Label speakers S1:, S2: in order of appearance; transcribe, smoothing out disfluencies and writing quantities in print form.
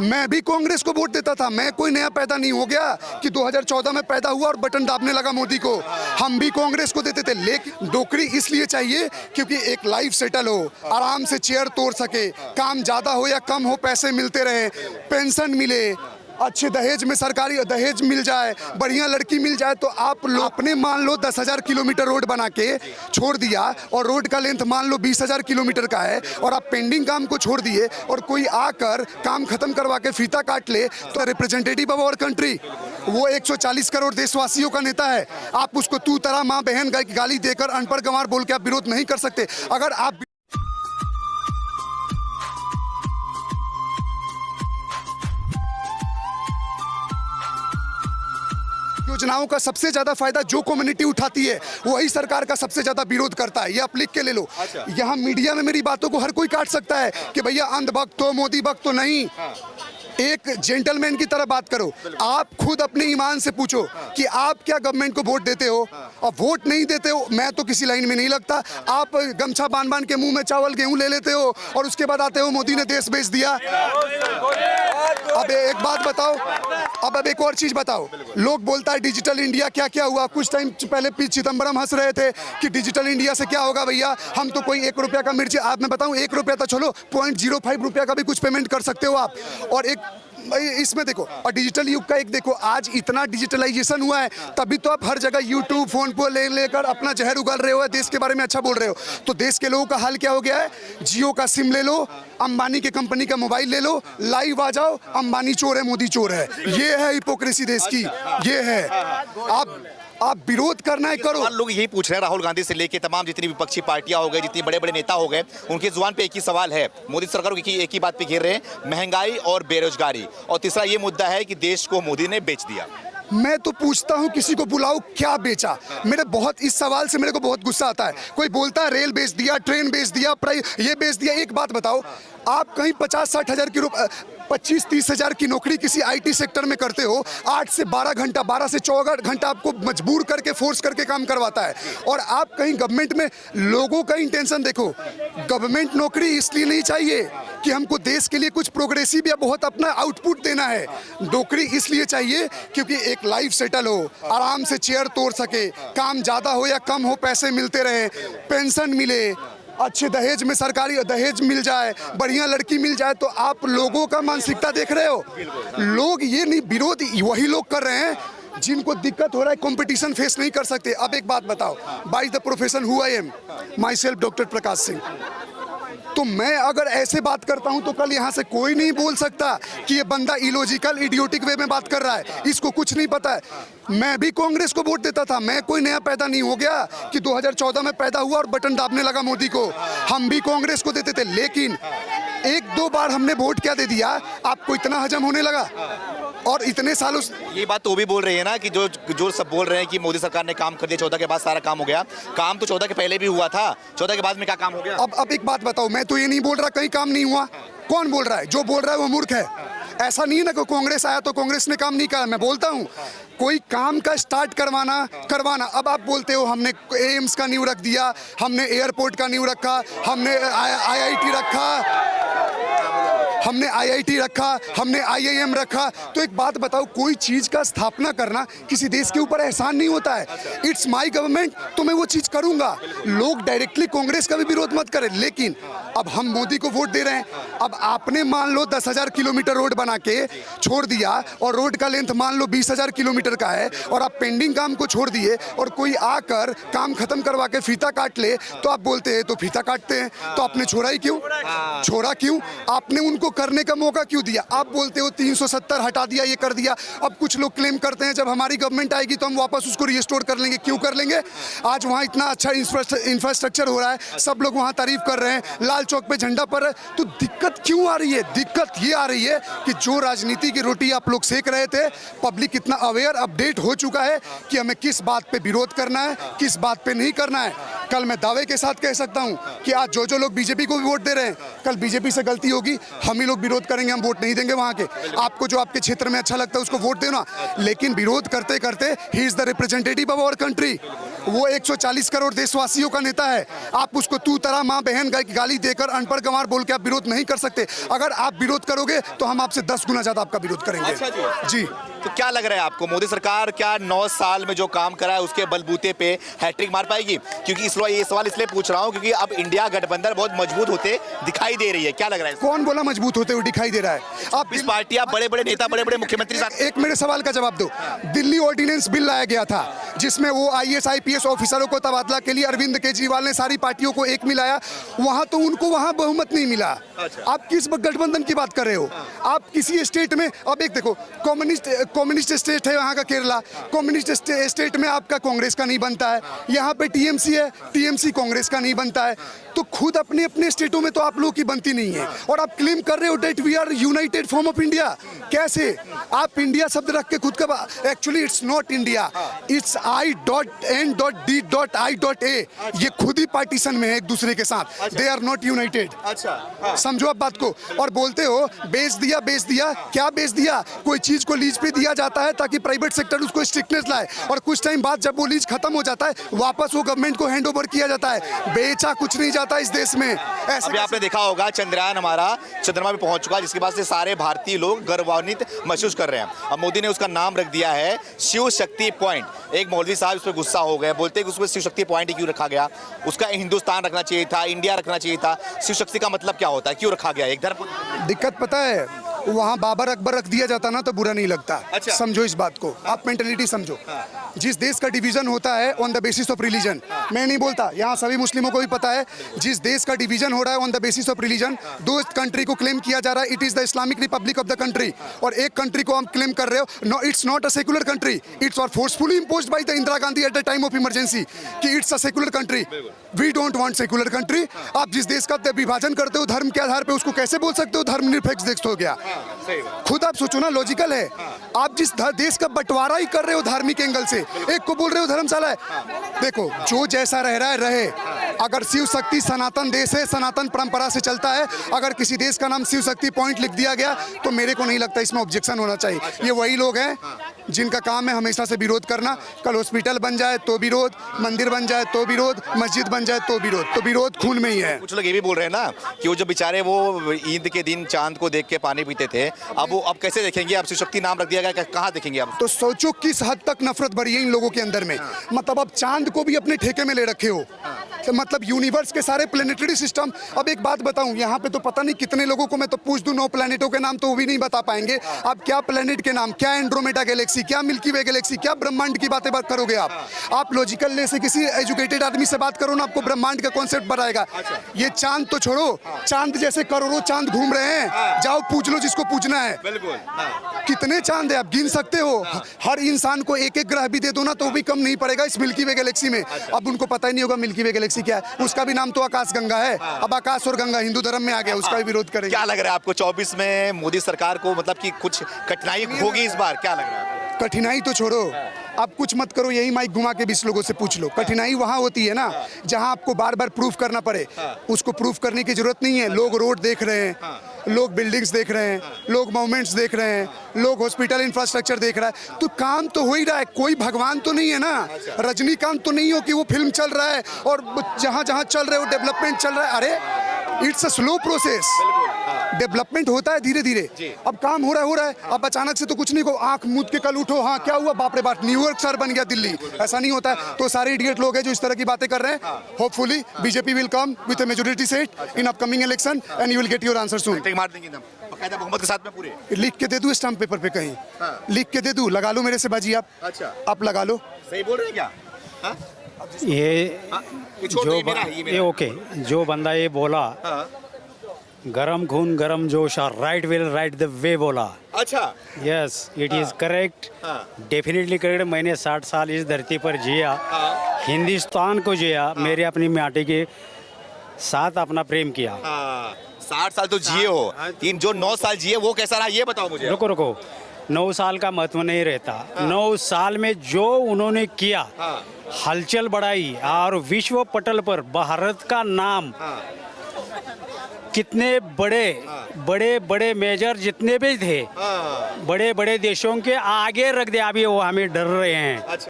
S1: मैं भी कांग्रेस को वोट देता था। मैं कोई नया पैदा नहीं हो गया कि 2014 में पैदा हुआ और बटन दाबने लगा मोदी को। हम भी कांग्रेस को देते थे, लेकिन नौकरी इसलिए चाहिए क्योंकि एक लाइफ सेटल हो, आराम से चेयर तोड़ सके, काम ज्यादा हो या कम हो पैसे मिलते रहे, पेंशन मिले, अच्छे दहेज में सरकारी दहेज मिल जाए, बढ़िया लड़की मिल जाए। तो आप लोग अपने मान लो 10,000 किलोमीटर रोड बना के छोड़ दिया और रोड का लेंथ मान लो 20,000 किलोमीटर का है और आप पेंडिंग काम को छोड़ दिए और कोई आकर काम खत्म करवा के फीता काट ले, तो रिप्रेजेंटेटिव ऑफ आवर कंट्री वो 140 करोड़ देशवासियों का नेता है। आप उसको तू तरह माँ बहन गाली देकर अनपढ़ गंवार बोल के आप विरोध नहीं कर सकते। अगर आप योजनाओं का सबसे ज्यादा फायदा जो कम्युनिटी उठाती है वही सरकार का सबसे ज्यादा विरोध करता है, ये आप लिख के ले लो। यहाँ मीडिया में मेरी बातों को हर कोई काट सकता है कि भैया अंधभक्त हो, मोदी भक्त हो। नहीं, एक जेंटलमैन की तरह बात करो। आप खुद अपने ईमान से पूछो कि आप क्या गवर्नमेंट को वोट देते हो, और वोट नहीं देते हो मैं तो किसी लाइन में नहीं लगता। आप गमछा बांध बांध के मुंह में चावल गेहूं ले लेते हो और उसके बाद आते हो मोदी ने देश बेच दिया। अब एक बात बताओ, अब एक और चीज बताओ। लोग बोलता है डिजिटल इंडिया, क्या क्या हुआ? कुछ टाइम पहले पी चिदम्बरम हंस रहे थे कि डिजिटल इंडिया से क्या होगा भैया, हम तो कोई 1 रुपया का मिर्ची, आप मैं बताऊं 1 रुपया तो चलो 0.05 रुपया का भी कुछ पेमेंट कर सकते हो आप। और एक इसमें देखो, और डिजिटल युग का एक देखो, आज इतना डिजिटलाइजेशन हुआ है तभी तो आप हर जगह यूट्यूब फोन को लेकर अपना जहर उगल रहे हो, देश के बारे में अच्छा बोल रहे हो। तो देश के लोगों का हाल क्या हो गया है? जियो का सिम ले लो, अंबानी के कंपनी का मोबाइल ले लो, लाइव आ जाओ, अंबानी चोर है, मोदी चोर है। ये है हिपोक्रेसी देश की, ये है। आप विरोध करना है करो।
S2: लोग यही पूछ रहे हैं, राहुल गांधी से लेके तमाम जितनी विपक्षी पार्टियां हो गए, जितने बड़े बड़े नेता हो गए, उनकी जुबान पे एक ही सवाल है, मोदी सरकार को एक ही बात पे घेर रहे हैं, महंगाई और बेरोजगारी, और तीसरा ये मुद्दा है कि देश को मोदी ने बेच दिया।
S1: मैं तो पूछता हूं किसी को बुलाओ, क्या बेचा? इस सवाल से मेरे को बहुत गुस्सा आता है। कोई बोलता है रेल बेच दिया, ट्रेन बेच दिया, ये बेच दिया। एक बात बताओ, आप कहीं 50-60 हज़ार की 25-30 हज़ार की नौकरी किसी आईटी सेक्टर में करते हो, 8 से 12 घंटा, 12 से 14 घंटा आपको मजबूर करके फोर्स करके काम करवाता है। और आप कहीं गवर्नमेंट में, लोगों का इंटेंशन देखो, गवर्नमेंट नौकरी इसलिए नहीं चाहिए कि हमको देश के लिए कुछ प्रोग्रेसिव या बहुत अपना आउटपुट देना है। नौकरी इसलिए चाहिए क्योंकि एक लाइफ सेटल हो, आराम से चेयर तोड़ सके, काम ज्यादा हो या कम हो पैसे मिलते रहे, पेंशन मिले, अच्छे दहेज में सरकारी दहेज मिल जाए, बढ़िया लड़की मिल जाए। तो आप लोगों का मानसिकता देख रहे हो। लोग ये नहीं, विरोध वही लोग कर रहे हैं जिनको दिक्कत हो रहा है, कंपटीशन फेस नहीं कर सकते। अब एक बात बताओ, by the profession who I am, myself doctor Prakash Singh. तो मैं अगर ऐसे बात करता हूं तो कल यहां से कोई नहीं बोल सकता कि ये बंदा इलॉजिकल इडियोटिक वे में बात कर रहा है, इसको कुछ नहीं पता है। मैं भी कांग्रेस को वोट देता था। मैं कोई नया पैदा नहीं हो गया कि 2014 में पैदा हुआ और बटन दाबने लगा मोदी को। हम भी कांग्रेस को देते थे, लेकिन 1-2 बार हमने वोट क्या दे दिया, आपको इतना हजम होने लगा। और इतने सालों
S2: ये बात तो भी बोल रही है ना कि जो सब बोल रहे हैं कि मोदी सरकार ने काम कर दिया, 14 के बाद सारा काम हो गया। काम तो 14 के पहले भी हुआ था, 14 के बाद में क्या काम हो गया?
S1: अब एक बात बताओ, मैं तो ये नहीं बोल रहा कहीं काम नहीं हुआ। कौन बोल रहा है? जो बोल रहा है वो मूर्ख है। ऐसा नहीं है ना कि कांग्रेस आया तो कांग्रेस ने काम नहीं करा। मैं बोलता हूँ कोई काम का स्टार्ट करवाना। अब आप बोलते हो हमने एम्स का नींव रख दिया, हमने एयरपोर्ट का नींव रखा, हमने आईआईटी रखा, हमने आईआईटी रखा, हमने आईआईएम रखा। तो एक बात बताओ, कोई चीज का स्थापना करना किसी देश के ऊपर एहसान नहीं होता है। इट्स माय गवर्नमेंट, तो मैं वो चीज करूंगा। लोग डायरेक्टली कांग्रेस का भी विरोध मत करें, लेकिन अब हम मोदी को वोट दे रहे हैं। अब आपने मान लो 10,000 किलोमीटर रोड बना के छोड़ दिया और रोड का लेंथ मान लो 20,000 किलोमीटर का है और आप पेंडिंग काम को छोड़ दिए और कोई आकर काम खत्म करवा के फीता काट ले, तो आप बोलते हैं तो फीता काटते हैं। तो आपने छोड़ा ही क्यों? छोड़ा क्यों? आपने उनको करने का मौका क्यों दिया? आप बोलते हो 370 हटा दिया, ये कर दिया। अब कुछ लोग क्लेम करते हैं जब हमारी गवर्नमेंट आएगी तो हम वापस उसको रिस्टोर कर लेंगे। क्यों कर लेंगे? आज वहाँ इतना अच्छा इंफ्रास्ट्रक्चर हो रहा है, सब लोग वहाँ तारीफ कर रहे हैं, लाल चौक पे झंडा पर है। तो दिक्कत क्यों आ रही है? दिक्कत ये आ रही है कि जो राजनीति की रोटी आप लोग सेक रहे थे, पब्लिक इतना अवेयर अपडेट हो चुका है कि हमें किस बात पे विरोध करना है, किस बात पे नहीं करना है। कल मैं दावे के साथ कह सकता हूं कि आज जो लोग बीजेपी को भी वोट दे रहे हैं, कल बीजेपी से गलती होगी, हम ही लोग विरोध करेंगे, हम वोट नहीं देंगे वहां के। आपको जो आपके क्षेत्र में अच्छा लगता है उसको वोट देना, लेकिन विरोध करते करते ही is the representative of our country. वो 140 करोड़ देशवासियों का नेता है। आप उसको तू तरा माँ बहन गाली देकर अनपढ़ गंवार बोल के आप विरोध नहीं कर सकते। अगर आप विरोध करोगे तो हम आपसे 10 गुना ज्यादा आपका विरोध करेंगे।
S2: अच्छा
S1: जी।
S2: तो क्या लग रहा है आपको, मोदी सरकार क्या 9 साल में जो काम करा है उसके बलबूते पे हैट्रिक मार पाएगी? क्योंकि ये सवाल इसलिए पूछ रहा हूं क्योंकि अब इंडिया गठबंधन बहुत मजबूत होते दिखाई दे रही है। क्या लग रहा है?
S1: कौन बोला मजबूत होते हुए दिखाई दे रहा है? आप
S2: इस पार्टियां, बड़े बड़े नेता, बड़े बड़े मुख्यमंत्री साथ।
S1: एक मेरे सवाल का जवाब दो। दिल्ली ऑर्डिनेंस बिल लाया गया था जिसमें वो IAS IPS ऑफिसरों को तबादला के लिए अरविंद केजरीवाल ने सारी पार्टियों को एक मिलाया। वहां तो उनको वहां बहुमत नहीं मिला। आप किस गठबंधन की बात कर रहे हो? आप किसी स्टेट में, अब एक देखो, कम्युनिस्ट स्टेट है यहाँ का केरला, कम्युनिस्ट स्टेट में आपका कांग्रेस का नहीं बनता है। यहाँ पे TMC है, TMC कांग्रेस का नहीं बनता है। तो खुद अपने अपने स्टेटों में तो आप लोगों की बनती नहीं है और आप क्लेम कर रहे हो that we are united form of India. कैसे? आप इंडिया शब्द रख के खुद का, actually it's not India, it's I.N.D.I.A। ये खुद ही पार्टीशन में है एक दूसरे के साथ। They are not united. समझो आप बात को। और बोलते हो बेच दिया, बेच दिया। क्या बेच दिया? कोई चीज को लीज पे दिया जाता है ताकि प्राइवेट सेक्टर उसको स्ट्रिक्टनेस लाए और कुछ टाइम बाद जब वो लीज खत्म हो जाता है वापस वो गवर्नमेंट को हैंड ओवर किया जाता है। बेचा कुछ नहीं जाता इस देश में।
S2: अभी आपने देखा होगा चंद्रयान हमारा चंद्रमा में पहुंच चुका, जिसके बाद से सारे भारतीय लोग गर्वान्वित महसूस कर रहे हैं। अब मोदी ने उसका नाम रख दिया है शिव शक्ति पॉइंट। एक मौलवी साहब उस पर गुस्सा हो गए, बोलते हैं कि उसमें शिव शक्ति पॉइंट क्यों रखा गया? उसका हिंदुस्तान रखना चाहिए था, इंडिया रखना चाहिए था। शिव शक्ति का मतलब क्या होता है, क्यों रखा गया? एक धर्म।
S1: दिक्कत पता है, वहाँ बाबर अकबर रख दिया जाता ना तो बुरा नहीं लगता।
S2: अच्छा।
S1: समझो इस बात को, आप मेंटेलिटी समझो। जिस देश का डिवीजन होता है on the basis of religion, मैं नहीं बोलता, यहाँ सभी मुस्लिमों को भी पता है, जिस देश का डिवीजन हो रहा है on the basis of religion, दो कंट्री को क्लेम किया जा रहा है, it is the Islamic republic of the country, और एक कंट्री को हम क्लेम कर रहे हो, no it's not a secular country, it's और forcefully imposed by the Indira Gandhi at the time of emergency कि it's a secular country. We don't want secular country. आप जिस देश का विभाजन करते हो धर्म के आधार पे, उसको कैसे बोल सकते हो धर्मनिरपेक्ष देश हो गया? खुद आप सोचो ना, लॉजिकल है। आप जिस देश का बंटवारा ही कर रहे हो धार्मिक एंगल से, एक को बोल रहे हो धर्मशाला है। देखो, जो जैसा रह रहा है रहे। अगर शिव शक्ति सनातन देश है, सनातन परंपरा से चलता है, अगर किसी देश का नाम शिव शक्ति पॉइंट लिख दिया गया तो मेरे को नहीं लगता इसमें ऑब्जेक्शन होना चाहिए। ये वही लोग हैं जिनका काम है हमेशा से विरोध करना। कल हॉस्पिटल बन जाए तो विरोध, मंदिर बन जाए तो विरोध, मस्जिद बन जाए तो विरोध। तो विरोध खून में ही है।
S2: कुछ लोग ये भी बोल रहे हैं ना कि वो जो बेचारे वो ईद के दिन चांद को देख के पानी पीते थे, अब वो अब कैसे देखेंगे? अब शिव शक्ति नाम रख दिया गया, कहाँ देखेंगे अब?
S1: तो सोचो किस हद तक नफरत भरी है इन लोगों के अंदर में। मतलब अब चांद को भी अपने ठेके में ले रखे हो। तो मतलब यूनिवर्स के सारे प्लेनेटरी सिस्टम। अब एक बात बताऊं, यहाँ पे तो पता नहीं कितने लोगों को मैं तो पूछ दूं 9 प्लेनेटों के नाम तो वो भी नहीं बता पाएंगे। अब क्या प्लेनेट के नाम, क्या एंड्रोमेडा गैलेक्सी, क्या मिल्की वे गैलेक्सी, क्या ब्रह्मांड की बातें बात करोगे आप लॉजिकल ले से किसी एजुकेटेड आदमी से बात करो ना, आपको ब्रह्मांड का कॉन्सेप्ट बताएगा। ये चांद तो छोड़ो, चांद जैसे करोड़ों चांद घूम रहे हैं, जाओ पूछ लो जिसको पूछना है।
S2: बिल्कुल।
S1: कितने चांद है आप गिन सकते हो? हर इंसान को एक एक ग्रह भी दे दो ना तो भी कम नहीं पड़ेगा इस मिल्की वे गैलेक्सी में। अब उनको पता ही नहीं होगा मिल्की वे गैलेक्सी क्या है। उसका भी नाम तो आकाश गंगा है। अब आकाश और गंगा हिंदू धर्म में आ गया, उसका भी विरोध करेंगे।
S2: क्या लग रहा है आपको 24 में मोदी सरकार को, मतलब कि कुछ कठिनाई होगी इस बार? क्या लग रहा है?
S1: कठिनाई तो छोड़ो, आप कुछ मत करो, यही माइक घुमा के 20 लोगों से पूछ लो। कठिनाई वहाँ होती है ना जहाँ आपको बार बार प्रूफ करना पड़े। उसको प्रूफ करने की जरूरत नहीं है। लोग रोड देख रहे हैं, लोग बिल्डिंग्स देख रहे हैं, लोग मोमेंट्स देख रहे हैं, लोग हॉस्पिटल इंफ्रास्ट्रक्चर देख रहा है। तो काम तो हो ही रहा है। कोई भगवान तो नहीं है ना, रजनीकांत तो नहीं हो कि वो फिल्म चल रहा है और जहाँ जहाँ चल रहे हो डेवलपमेंट चल रहा है। अरे it's a slow process, development होता है धीरे धीरे। अब काम हो रहा है। अब अचानक से तो कुछ नहीं को आंख मूंद के कल उठो, हाँ क्या हुआ, बाप रे बाप न्यूयॉर्क शहर बन गया दिल्ली, ऐसा नहीं होता है। तो सारे इडियट लोग हैं जो इस तरह की बातें कर रहे हैं। Hopefully BJP will come with a majority seat in upcoming election and you will get your answer soon.
S2: मार देंगे एकदम बकायदा बहुमत के साथ में पूरे।
S1: लिख के दे दूं स्टैम्प पेपर पे कहीं, लिख के दे दूं, लगा लो मेरे से बाजी आप।
S2: अच्छा,
S1: आप लगा लो।
S2: सही बोल रहे हैं क्या?
S3: ये ओके, जो बंदा ये बोला गरम खून गरम जोश और right will write the way बोला।
S2: अच्छा,
S3: yes it is correct, definitely correct. मैंने 60 साल इस धरती पर जिया, हिंदुस्तान को जिया, मेरे अपनी माटी के साथ अपना प्रेम किया।
S2: 60 साल तो जिए हो, तीन जो 9 साल जिए वो कैसा रहा ये बताओ मुझे।
S3: रुको 9 साल का महत्व नहीं रहता। 9 साल में जो उन्होंने किया, हलचल बढ़ाई और विश्व पटल पर भारत का नाम, कितने बड़े मेजर जितने भी थे बड़े बड़े देशों के आगे रख दिया। अभी वो हमें डर रहे हैं।